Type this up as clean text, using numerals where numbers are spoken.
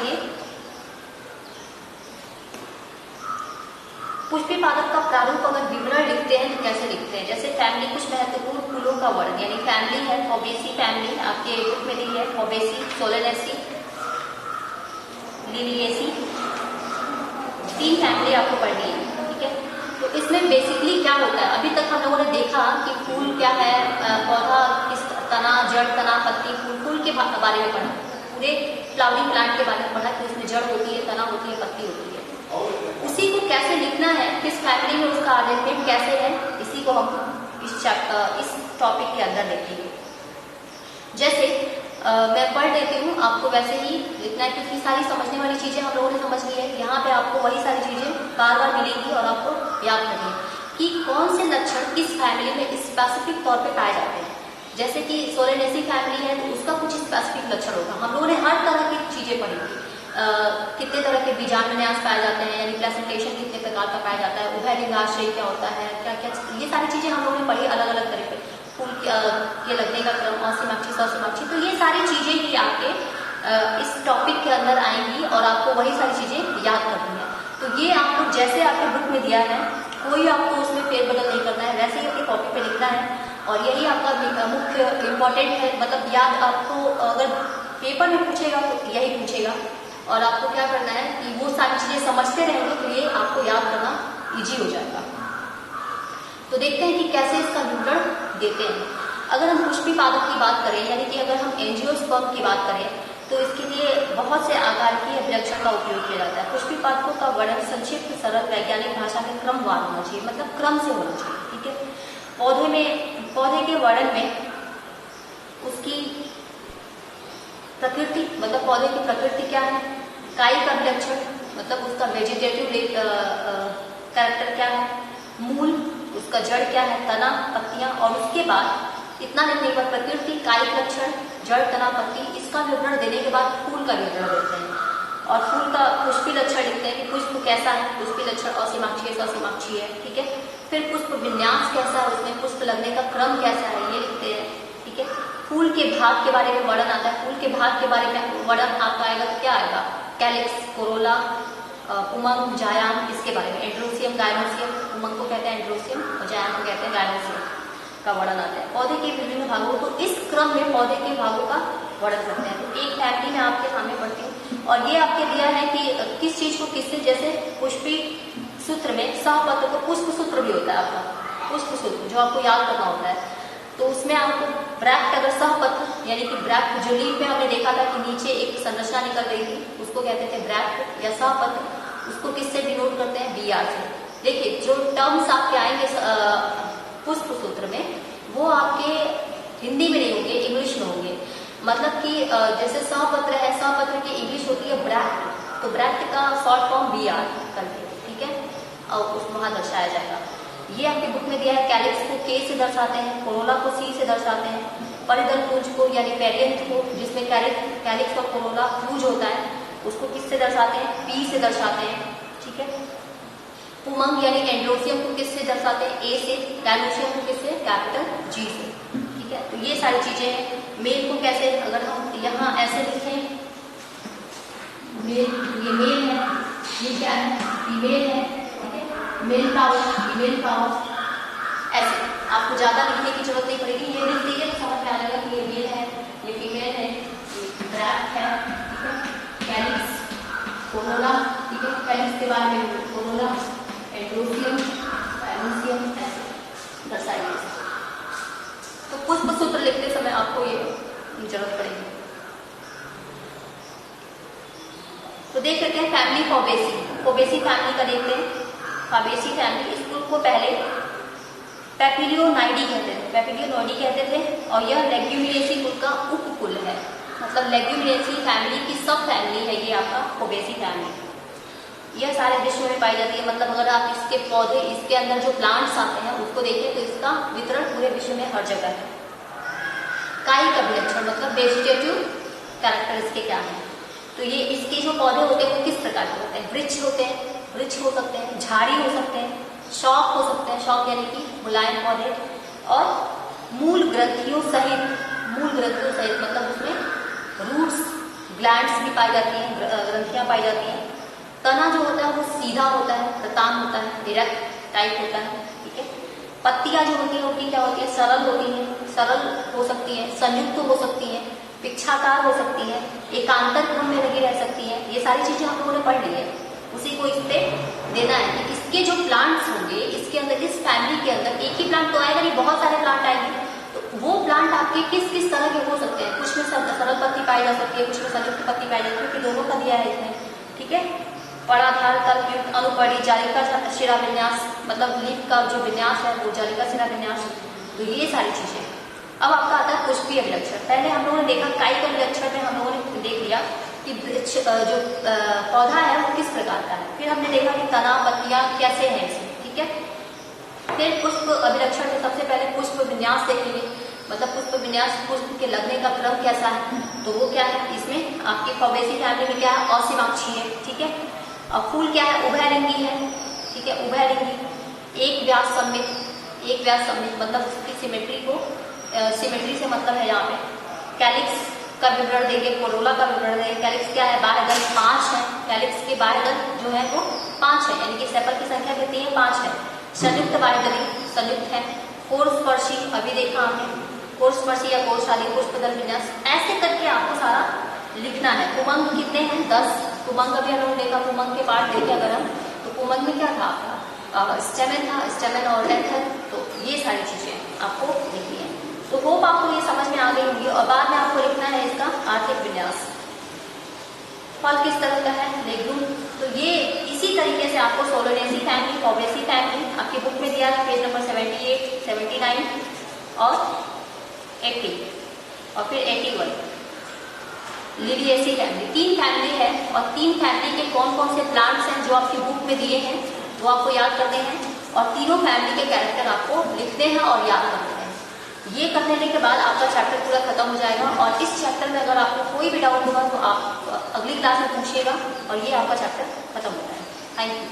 पढ़िए। पुष्पी पादप का प्रारूप अगर विवरण लिखते हैं तो कैसे लिखते हैं? जैसे फैमिली, कुछ महत्वपूर्ण फूलों का वर्ग, यानी फैमिली है फोबेसी फैमिली, आपके बुक में दी है फोबेसी, सोलेनेसी, लिलिएसी, 3 फैमिली आपको पढ़नी है, ठीक है। तो इसमें बेसिकली क्या होता है, अभी तक हम लोगों ने देखा कि फूल क्या है, पौधा किस, तना, जड़, तना, पत्ती, फूल के बारे में पढ़ा, पूरे फ्लावरिंग प्लांट के बारे में पढ़ा कि उसमें जड़ होती है, तना होती है, पत्ती होती है। उसी को कैसे लिखना है, किस फैमिली में उसका अरेंजमेंट कैसे है, इसी को हम इस टॉपिक के अंदर देखेंगे। जैसे मैं पढ़ लेती हूँ, आपको वैसे ही लिखना है, क्योंकि सारी समझने वाली चीजें हम लोगों ने समझ ली है। यहाँ पे आपको वही सारी चीजें बार बार मिलेंगी और आपको याद करनी है कि कौन से लक्षण किस फैमिली में स्पेसिफिक तौर पे पाए जाते हैं। जैसे कि सोलेनेसी फैमिली है तो उसका कुछ स्पेसिफिक लक्षण होगा। हम लोगों ने हर तरह की चीजें पढ़ी थी, कितने तरह के बीजाणुविन्यास पाए जाते हैं, यानी प्लेसेंटेशन कितने प्रकार का पाया जाता है, उभयलिंगाश्रय क्या होता है, क्या क्या, ये सारी चीजें हम लोगों ने पढ़ी अलग अलग तरह के, फूल के लगने का क्रम, औसीमाक्षी, सौसीमाक्षी। तो ये सारी चीजें ही आपके इस टॉपिक के अंदर आएंगी और आपको वही सारी चीजें याद करनी है। तो ये आपको जैसे आपके बुक में दिया है, कोई आपको उसमें फेरबदल नहीं करना है, वैसे ही अपनी कॉपी पे लिखना है। और यही आपका मुख्य इम्पोर्टेंट है, मतलब याद आपको अगर पेपर में पूछेगा तो यही पूछेगा, और आपको क्या करना है कि वो सारी चीजें समझते रहेंगे तो ये आपको याद करना इजी हो जाएगा। तो देखते हैं कि कैसे इसका विवरण देते हैं। अगर हम पुष्पी पादप की बात करें, यानी कि अगर हम एंजियोस्पर्म की बात करें, तो इसके लिए बहुत से आकार की अभिलक्षण का उपयोग किया जाता है। पुष्पी पादपों का वर्णन संक्षिप्त, सरल, वैज्ञानिक भाषा के क्रमवार होना चाहिए, मतलब क्रम से होना चाहिए, ठीक है। पौधे के वर्णन में उसकी प्रकृति, मतलब पौधे की प्रकृति क्या है, कायिक अभिलक्षण, मतलब उसका वेजिटेटिव कैरेक्टर क्या है, मूल, उसका जड़ क्या है, तना, पत्तियां, और उसके बाद इतना लिखने के बाद प्रकृति, कायिक लक्षण, जड़, तना, पत्ती, इसका विवरण देने के बाद फूल का विवरण देते हैं। और फूल का पुष्पी लक्षण लिखते हैं कि पुष्प कैसा है, पुष्पी लक्षण औसीमाक्षी है, सौसीमाक्षी है, ठीक है। फिर पुष्प विन्यास कैसा है, उसमें पुष्प लगने का क्रम कैसा है, ये लिखते हैं, ठीक है। फूल के भाग के बारे में वर्णन आता है। फूल के भाग के बारे में वर्णन आपका आएगा तो क्या आएगा, कैलिक्स, कोरोला, उमंग, जायाम, इसके बारे में, एंड्रोसियम, गायनोसियम, उमंग को कहते हैं एंड्रोसियम और जायाम को कहते हैं गायनोसियम का वर्णन आता है। पौधे के विभिन्न भागों, तो इस क्रम में पौधे के भागों का वर्णन करते हैं। तो एक फैमिली में आपके सामने पढ़ती हूँ, और ये आपके दिया है कि किस चीज को किससे, जैसे पुष्पी सूत्र में सहपत्र को पुष्प सूत्र भी होता है आपका, पुष्प सूत्र जो आपको याद करना होता है। तो उसमें आपको ब्रैक्ट, अगर सहपत्र, यानी कि ब्रैक्ट जो लीफ में हमने देखा था कि नीचे एक संरचना निकल रही थी, उसको कहते थे ब्रैक्ट या सहपत्र, उसको किससे डिनोट करते हैं, बीआर से। देखिए जो टर्म्स आपके आएंगे पुष्प सूत्र में, वो आपके हिंदी में नहीं होंगे, इंग्लिश में होंगे। मतलब कि जैसे सहपत्र है, सहपत्र की इंग्लिश होती है ब्रैक्ट, तो ब्रैक्ट का शॉर्ट फॉर्म बीआर करके, ठीक है, और उसको वहां दर्शाया जाएगा। ये आपके बुक में दिया है। कैलिक्स को के से दर्शाते हैं, कोरोला को सी से दर्शाते हैं, परिदल पुंज को यानी पेरियंथ को, जिसमें कैलिक्स और कोरोला फ्यूज होता है, उसको किससे दर्शाते हैं, पी से दर्शाते हैं, ठीक है। उमंग यानी एंड्रोसियम को किससे दर्शाते हैं, ए से, गायनोसियम को किससे, कैपिटल जी से, ठीक है। तो ये सारी चीजें हैं। मेल को कैसे, अगर हम यहाँ ऐसे लिखें, मेल, ये मेल है, ये क्या है, फीमेल है, मेल फ्लावर, फीमेल फ्लावर, ऐसे आपको ज्यादा लिखने की जरूरत नहीं पड़ेगी। ये लिख दीजिए तो समझ में आ जाएगा कि ये मेल है, ये फीमेल है, ये ब्रैक्ट है, ठीक है, कैलिक्स, कोरोला, ठीक है, कैलिक्स के बारे में कोरोला, एंड्रोसियम, गायनोसियम, ऐसे दर्शाइए। तो पुष्प सूत्र लिखते समय आपको ये जरूरत पड़ेगी। तो देख लेते हैं फैमिली फोबेसी फैमिली का देखते हैं। फाबेसी फैमिली, इसको पहले पैपिलियोनाइडी कहते थे, और यह लेग्यूमिनेसी कुल का उपकुल है, मतलब लेग्यूमिनेसी फैमिली की सब फैमिली है ये आपका फोबेसी फैमिली। यह सारे विश्व में पाई जाती है, मतलब अगर आप इसके पौधे, इसके अंदर जो प्लांट्स आते हैं उसको देखें तो इसका वितरण पूरे विश्व में हर जगह है। कायिक अभिलक्षण, मतलब वेजिटेटिव कैरेक्टर इसके क्या है, तो ये इसके जो पौधे होते हैं वो किस प्रकार के होते हैं, वृक्ष होते हैं, वृक्ष हो सकते हैं, झाड़ी हो सकते हैं, शौक हो सकते हैं, शौक यानी कि मुलायम पौधे, और मूल ग्रंथियों सहित मतलब उसमें रूट्स ग्लैंड्स भी पाई जाती हैं, ग्रंथियां पाई जाती हैं। तना जो होता है वो सीधा होता है, प्रतान होता है, डायरेक्ट टाइप होता है, ठीक है। पत्तियां जो होती है उनकी क्या होती है, सरल होती है, सरल हो सकती है, संयुक्त हो सकती है, पिक्षाकार हो सकती है, एकांतर क्रम में लगी रह सकती है। ये सारी चीजें हम लोगों ने पढ़ ली है। उसी को इस पे देना है कि इसके जो प्लांट्स होंगे, इसके अंदर, इस फैमिली के अंदर एक ही प्लांट तो आएगा नहीं, बहुत सारे प्लांट आएंगे, तो वो प्लांट आपके किस किस तरह के हो सकते हैं। कुछ में सरल पत्ती पाई जा सकती है, कुछ में संयुक्त पत्ती पाई जाती है, क्योंकि दोनों का दिया है इसमें, ठीक है। पराधार तलयुक्त अनुपड़ी जालिका शिरा विन्यास, मतलब लीफ का जो विन्यास है वो जालिका शिरा विन्यास, तो ये सारी चीजें। अब आपका आता है पुष्पीय अभिलक्षण। पहले हम लोगों ने देखा कायिक अभिलक्षण में हम लोगों ने देख लिया कि जो पौधा है वो किस प्रकार का है। फिर हमने देखा कि तना पत्तियां कैसे हैं इसमें, ठीक है। फिर पुष्प अभिलक्षण में सबसे पहले पुष्प विन्यास देखेंगे, मतलब पुष्प विन्यास, पुष्प के लगने का क्रम कैसा है, तो वो क्या है इसमें आपकी फॉबेसी फैमिली में क्या है, असीमाक्षी है, ठीक है। अब फूल क्या है, उभयलिंगी है, ठीक है, उभयलिंगी। एक व्यास सम्मित, एक व्यास सम्मित मतलब उसकी सिमेट्री को, सिमेट्री से मतलब है यहाँ पे कैलिक्स का विवरण देंगे, कोरोला का विवरण देंगे। कैलिक्स क्या है, बाह्य दल 5 है, कैलिक्स के बाह्य दल जो है वो 5 है, यानी कि सेपल की संख्या कितनी है, 5 है। संयुक्त बाह्यदली संयुक्त है। कोरस्पर्शी अभी देखा हमने, कोरस्पर्शी या कोरशाली पुष्पदल विन्यास, ऐसे करके आपको सारा लिखना है। कुमंग कितने हैं, 10 कुमंग अभी हम लोग देखा, कुमंग के पार्ट देखे अगर हम, तो कुमंग में क्या था आपका, स्टेमेन था, स्टेमेन और एंथर, तो ये सारी चीजें आपको लिखनी है। तो होप आपको ये समझ में आ गई होंगी। और बाद में आपको लिखना है इसका आर्थिक विन्यास, फल किस तरह का है, लेग्यूम। तो ये इसी तरीके से आपको सोलोनेसी फैमिली, फॉबेसी फैमिली आपकी बुक में दिया है, पेज नंबर 78, 79 और 80 और फिर 81। लिलिएसी फैमिली, 3 फैमिली है, और 3 फैमिली के कौन कौन से प्लांट्स हैं जो आपकी बुक में दिए हैं वो आपको याद करने हैं, और तीनों फैमिली के कैरेक्टर आपको लिखने हैं और याद करने हैं। ये कर लेने के बाद आपका चैप्टर पूरा खत्म हो जाएगा। और इस चैप्टर में अगर आपको कोई भी डाउट होगा तो आप अगली क्लास में पूछिएगा, और ये आपका चैप्टर खत्म होता है। Thank you.